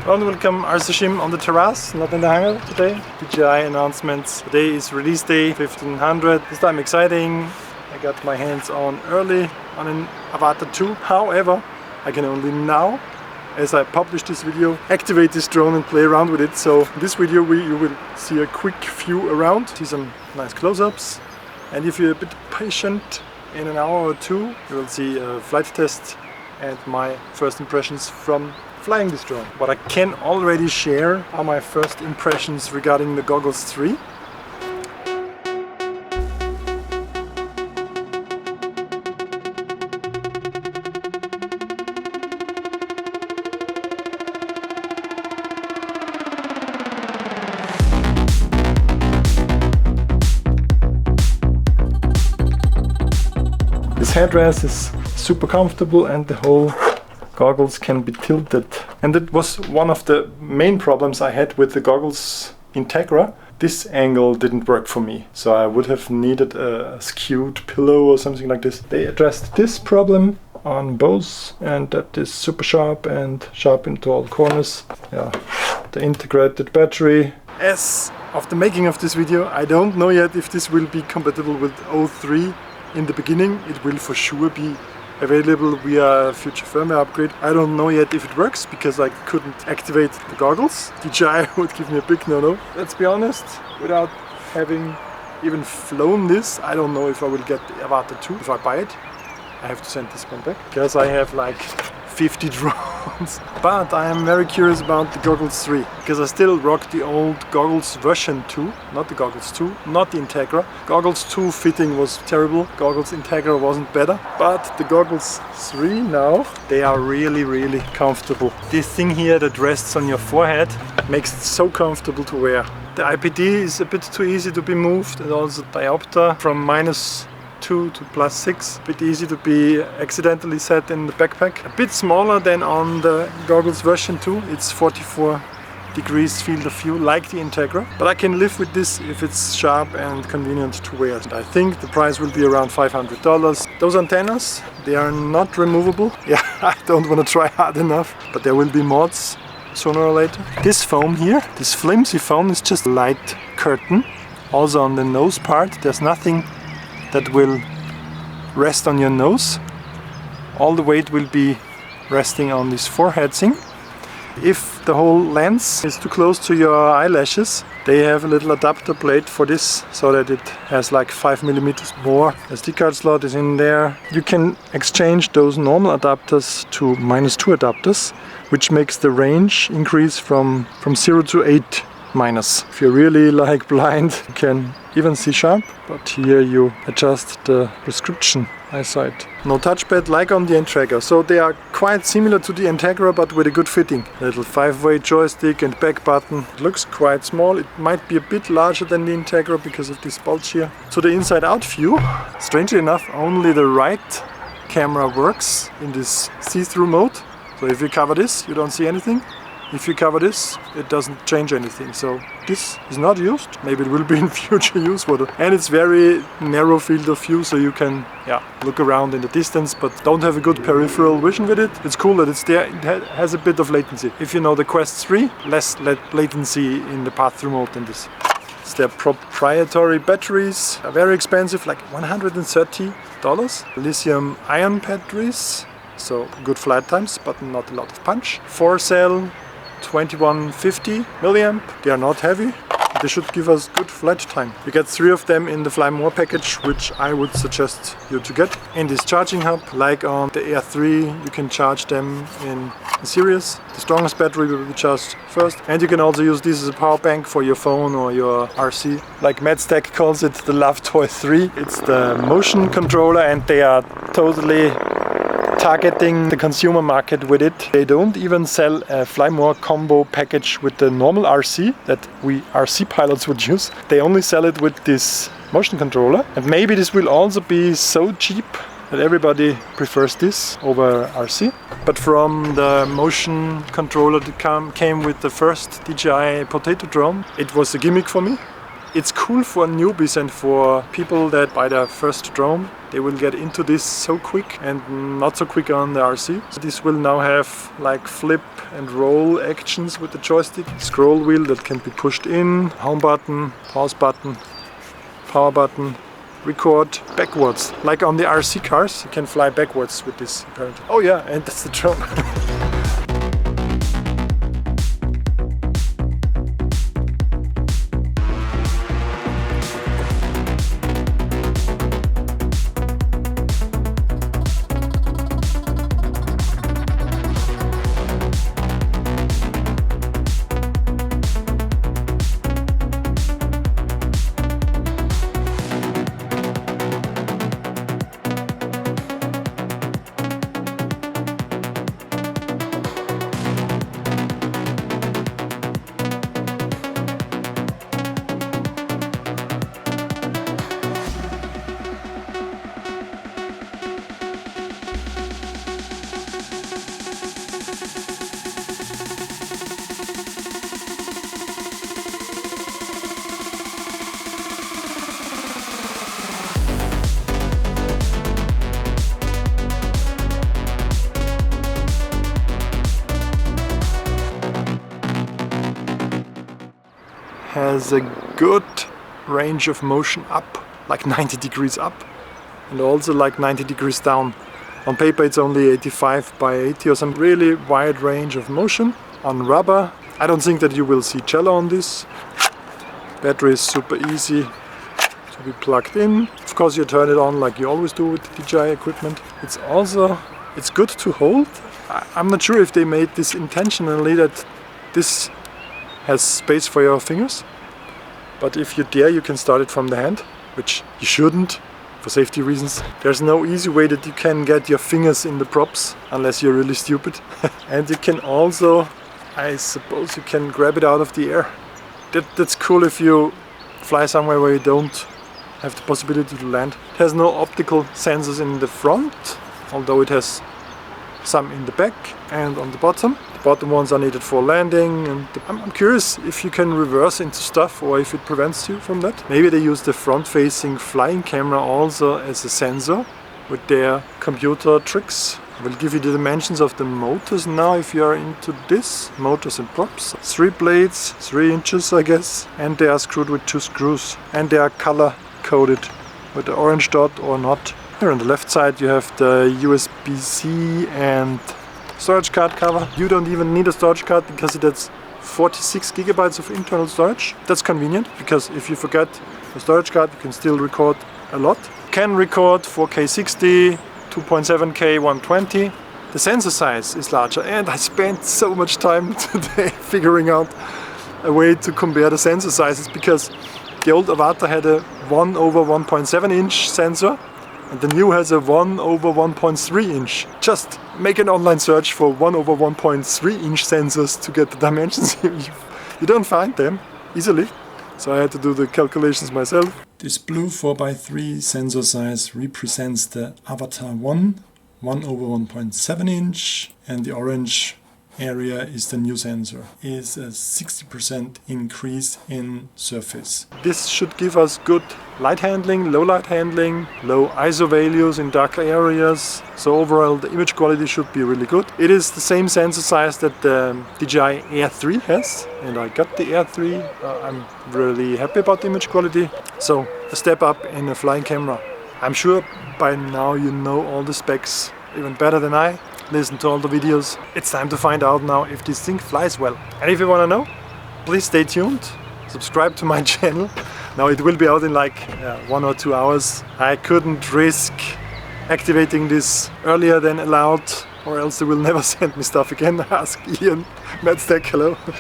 Hello and welcome, RCSchim on the terrace, not in the hangar today. DJI announcements. Today is release day 1500. This time exciting. I got my hands on early on an Avata 2. However, I can only now, as I publish this video, activate this drone and play around with it. So in this video you will see a quick view around, see some nice close-ups, and if you're a bit patient, in an hour or two you will see a flight test and my first impressions from flying this drone. What I can already share are my first impressions regarding the Goggles 3. This headrest is super comfortable and the whole goggles can be tilted. And that was one of the main problems I had with the goggles Integra. This angle didn't work for me, so I would have needed a skewed pillow or something like this. They addressed this problem on both, and that is super sharp and sharp into all corners. Yeah, the integrated battery. As of the making of this video, I don't know yet if this will be compatible with O3 in the beginning. It will for sure be available via future firmware upgrade. I don't know yet if it works because I couldn't activate the goggles. DJI would give me a big no-no. Let's be honest, without having even flown this, I don't know if I will get the Avata 2 if I buy it. I have to send this one back because I have like 50 drones. But I am very curious about the Goggles 3 because I still rock the old Goggles version 2, not the Goggles 2, not the Integra. Goggles 2 fitting was terrible, Goggles Integra wasn't better, but the Goggles 3 now, they are really comfortable. This thing here that rests on your forehead makes it so comfortable to wear. The IPD is a bit too easy to be moved, and also diopter from -2 to +6, a bit easy to be accidentally set in the backpack. A bit smaller than on the Goggles version 2, it's 44 degrees field of view like the Integra, but I can live with this if it's sharp and convenient to wear. I think the price will be around $500. Those antennas, they are not removable. Yeah, I don't want to try hard enough, but there will be mods sooner or later. This foam here, this flimsy foam, is just a light curtain. Also on the nose part, there's nothing that will rest on your nose. All the weight will be resting on this forehead thing. If the whole lens is too close to your eyelashes, they have a little adapter plate for this so that it has like 5 millimeters more. The SD card slot is in there. You can exchange those normal adapters to -2 adapters, which makes the range increase from 0 to 8 minus. If you're really like blind, you can even see sharp, but here you adjust the prescription eyesight. No touchpad like on the Integra, so they are quite similar to the Integra but with a good fitting. A little 5-way joystick and back button. It looks quite small, it might be a bit larger than the Integra because of this bulge here. So the inside-out view, strangely enough, only the right camera works in this see-through mode. So if you cover this, you don't see anything. If you cover this, it doesn't change anything. So this is not used. Maybe it will be in future use for the... And it's very narrow field of view, so you can look around in the distance, but don't have a good peripheral vision with it. It's cool that it's there. It has a bit of latency. If you know the Quest 3, less latency in the path-through mode than this. It's their proprietary batteries. Are very expensive, like $130. Lithium-ion batteries. So good flight times, but not a lot of punch. 4-cell, 2150 milliamp. They are not heavy. They should give us good flight time. You get 3 of them in the Flymore package, which I would suggest you to get. In this charging hub, like on the Air 3, you can charge them in series. The strongest battery will be charged first. And you can also use this as a power bank for your phone or your RC. Like Madstack calls it the Love Toy 3. It's the motion controller and they are totally targeting the consumer market with it. They don't even sell a Flymore combo package with the normal RC that we RC pilots would use. They only sell it with this motion controller. And maybe this will also be so cheap that everybody prefers this over RC. But from the motion controller that came with the first DJI Potato drone, it was a gimmick for me. It's cool for newbies and for people that buy their first drone. They will get into this so quick and not so quick on the RC. So this will now have like flip and roll actions with the joystick. Scroll wheel that can be pushed in, home button, pause button, power button, record backwards. Like on the RC cars, you can fly backwards with this apparently. Oh yeah, and that's the drone. Has a good range of motion up, like 90 degrees up, and also like 90 degrees down. On paper it's only 85 by 80 or some really wide range of motion. On rubber, I don't think that you will see cello on this. Battery is super easy to be plugged in. Of course you turn it on like you always do with the DJI equipment. It's good to hold. I'm not sure if they made this intentionally, that this has space for your fingers, but if you dare you can start it from the hand, which you shouldn't for safety reasons. There's no easy way that you can get your fingers in the props unless you're really stupid. And you can also, I suppose you can grab it out of the air. That's cool if you fly somewhere where you don't have the possibility to land. It has no optical sensors in the front, although it has some in the back and on the bottom. The bottom ones are needed for landing, and I'm curious if you can reverse into stuff or if it prevents you from that. Maybe they use the front-facing flying camera also as a sensor with their computer tricks. I will give you the dimensions of the motors now if you are into this. Motors and props. 3 blades, 3 inches I guess, and they are screwed with 2 screws, and they are color coded with the orange dot or not. Here on the left side you have the USB-C and storage card cover. You don't even need a storage card because it has 46 gigabytes of internal storage. That's convenient because if you forget the storage card you can still record a lot. Can record 4K 60, 2.7K 120. The sensor size is larger, and I spent so much time today figuring out a way to compare the sensor sizes, because the old Avata had a 1/1.7 inch sensor and the new has a 1/1.3 inch. Just make an online search for 1/1.3 inch sensors to get the dimensions. You don't find them easily, so I had to do the calculations myself. This blue 4x3 sensor size represents the Avata 1/1.7 inch, and the orange area is the new sensor. Is a 60% increase in surface. This should give us good light handling, low light handling, low ISO values in dark areas. So overall the image quality should be really good. It is the same sensor size that the DJI Air 3 has, and I got the Air 3. I'm really happy about the image quality. So a step up in a flying camera. I'm sure by now you know all the specs even better than I. Listen to all the videos. It's time to find out now if this thing flies well. And if you want to know, please stay tuned. Subscribe to my channel. Now it will be out in like 1 or 2 hours. I couldn't risk activating this earlier than allowed, or else they will never send me stuff again. Ask Ian, Madstack, hello. You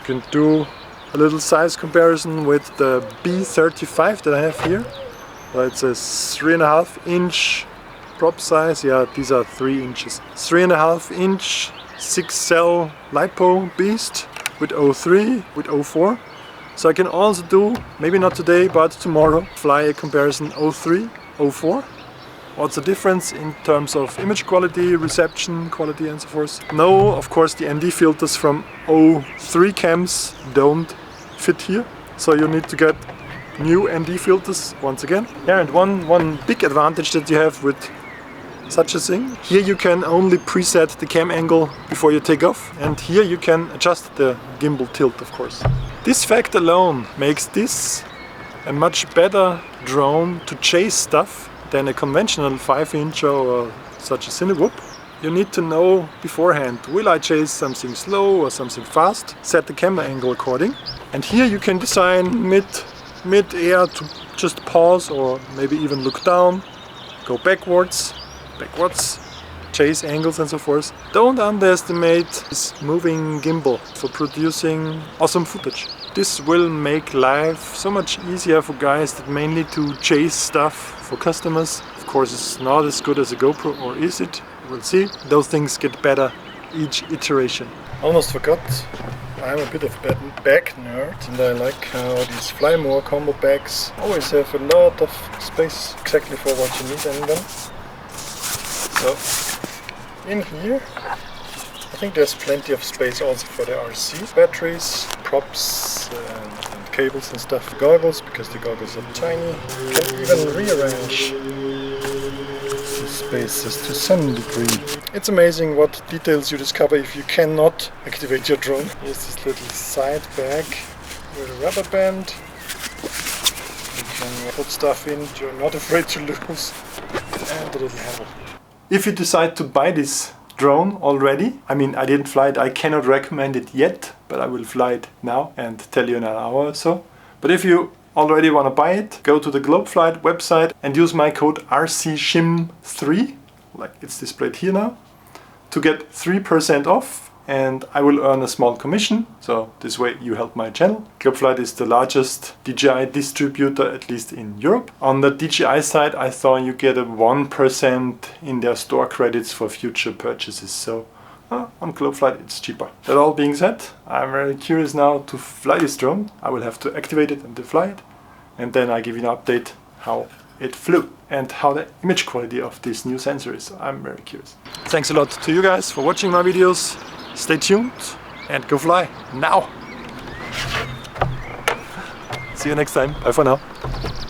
can do a little size comparison with the B35 that I have here. So it's a 3.5 inch prop size. Yeah, these are 3 inches. 3.5 inch 6 cell LiPo beast with 03, with 04. So I can also do, maybe not today, but tomorrow, fly a comparison 03, 04. What's the difference in terms of image quality, reception quality and so forth? No, of course the ND filters from 03 cams don't fit here. So you need to get new ND filters once again. Yeah, and one big advantage that you have with such a thing, here you can only preset the cam angle before you take off, and here you can adjust the gimbal tilt, of course. This fact alone makes this a much better drone to chase stuff than a conventional 5-inch or such a Cinewhoop. You need to know beforehand, will I chase something slow or something fast? Set the camera angle according. And here you can design mid-air to just pause or maybe even look down, go backwards, chase angles and so forth. Don't underestimate this moving gimbal for producing awesome footage. This will make life so much easier for guys that mainly to chase stuff for customers. Of course, it's not as good as a GoPro, or is it? We'll see. Those things get better each iteration. Almost forgot, I'm a bit of a bag nerd, and I like how these Flymore combo bags always have a lot of space exactly for what you need in them. So, in here, I think there's plenty of space also for the RC. Batteries, props, and cables and stuff. Goggles, because the goggles are tiny. You can even rearrange the spaces to some degree. It's amazing what details you discover if you cannot activate your drone. Here's this little side bag with a rubber band. You can put stuff in that you're not afraid to lose. And a little handle. If you decide to buy this drone already, I mean, I didn't fly it, I cannot recommend it yet, but I will fly it now and tell you in an hour or so. But if you already want to buy it, go to the Globeflight website and use my code RCSchim3, like it's displayed here now, to get 3% off, and I will earn a small commission, so this way you help my channel. Globeflight is the largest DJI distributor, at least in Europe. On the DJI side, I thought you get a 1% in their store credits for future purchases, so on Globeflight it's cheaper. That all being said, I'm very curious now to fly this drone. I will have to activate it and to fly it, and then I give you an update how it flew and how the image quality of this new sensor is. I'm very curious. Thanks a lot to you guys for watching my videos. Stay tuned and go fly now. See you next time. Bye for now.